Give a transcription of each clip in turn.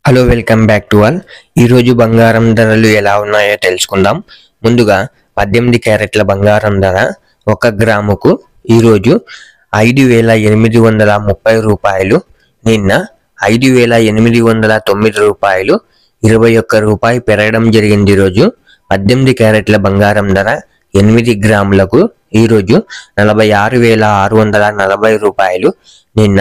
Hello welcome back to all. ఈరోజు బంగారం ధరలు ఎలా ఉన్నాయో తెలుసుకుందాం. ముందుగా 18 క్యారెట్ల బంగారం ధర 1 గ్రాముకు ఈరోజు 5,830 రూపాయలు, నిన్న 5,809 రూపాయలు, 21 రూపాయి పెరగడం జరిగింది. ఈరోజు 18 క్యారెట్ల బంగారం ధర 8 గ్రాములకు ఈరోజు 46,640 రూపాయలు, నిన్న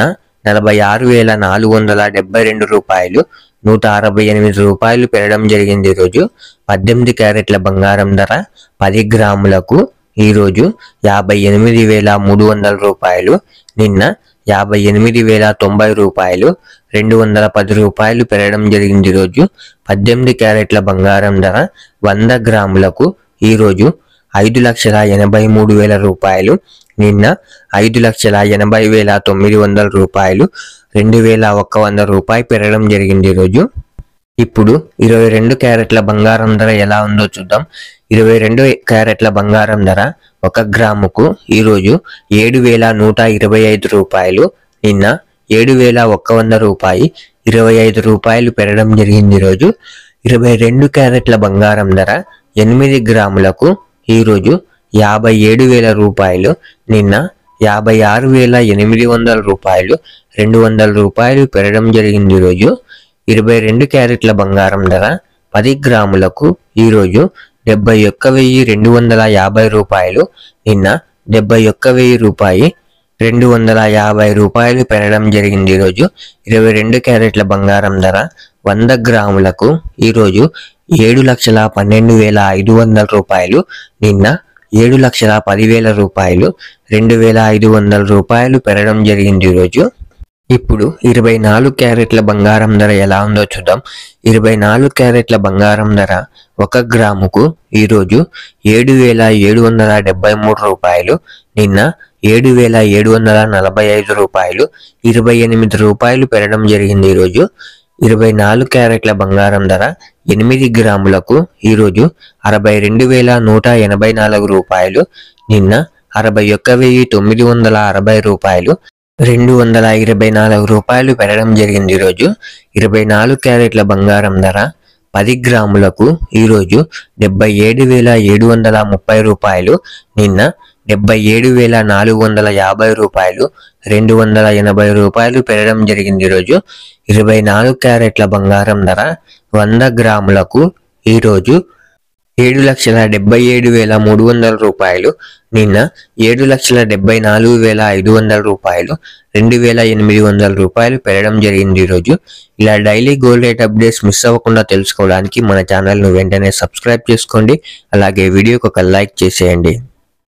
46,472 రూపాయలు, 168 రూపాయలు పెరగడం జరిగింది. ఈరోజు 18 క్యారెట్ల బంగారం ధర 10 గ్రాములకు ఈరోజు 58,300 రూపాయలు, నిన్న 58,090 రూపాయలు, 210 రూపాయలు పెరగడం జరిగింది. ఈరోజు 18 క్యారెట్ల బంగారం ధర 100 గ్రాములకు ఈరోజు 5,83,000 రూపాయలు, నిన్న 5,80,900 రూపాయలు, 2,100 రూపాయలు పెరగడం జరిగింది. ఈరోజు ఇప్పుడు 22 క్యారెట్ల బంగారం ధర ఎలా ఉందో చూద్దాం. 22 క్యారెట్ల బంగారం ధర 1 గ్రాముకు ఈరోజు 7,125 రూపాయలు, నిన్న 7,100 రూపాయి, 25 రూపాయలు పెరగడం జరిగింది. ఈరోజు 22 క్యారెట్ల బంగారం ధర 8 గ్రాములకు ఈరోజు 57,000 రూపాయలు, నిన్న 56,800 రూపాయలు, 200 రూపాయలు పెరగడం జరిగింది. ఈరోజు 22 క్యారెట్ల బంగారం ధర 10 గ్రాములకు ఈరోజు 71,250 రూపాయలు, నిన్న 71,000 రూపాయి, 250 రూపాయలు పెరగడం జరిగింది. ఈరోజు 22 క్యారెట్ల బంగారం ధర 100 గ్రాములకు ఈరోజు 7,12,500 రూపాయలు, నిన్న 7,10,000 రూపాయలు, 2,500 రూపాయలు పెరగడం జరిగింది. ఈరోజు ఇప్పుడు 24 క్యారెట్ల బంగారం ధర ఎలా ఉందో చూద్దాం. 24 క్యారెట్ల బంగారం ధర 1 గ్రాముకు ఈరోజు 7,773 రూపాయలు, నిన్న 7,745 రూపాయలు, 28 రూపాయలు పెరగడం జరిగింది. ఈరోజు 24 క్యారెట్ల బంగారం ధర 8 గ్రాములకు ఈరోజు 62,184 రూపాయలు, నిన్న 61,960 రూపాయలు, 224 రూపాయలు పెరగడం జరిగింది. ఈరోజు 24 క్యారెట్ల బంగారం ధర 10 గ్రాములకు ఈరోజు 77,730 రూపాయలు, నిన్న 77,450 రూపాయలు, 280 రూపాయలు పెరగడం జరిగింది. ఈరోజు 24 క్యారెట్ల బంగారం ధర 100 గ్రాములకు ఈరోజు 7,77,300 రూపాయలు, నిన్న 7,74,500 రూపాయలు, 2,800 రూపాయలు పెరగడం జరిగింది. ఈరోజు ఇలా daily gold rate updates miss అవ్వకుండా తెలుసుకోవడానికి మన ఛానల్ను వెంటనే సబ్స్క్రైబ్ చేసుకోండి. అలాగే వీడియోకి ఒక లైక్ చేసేయండి.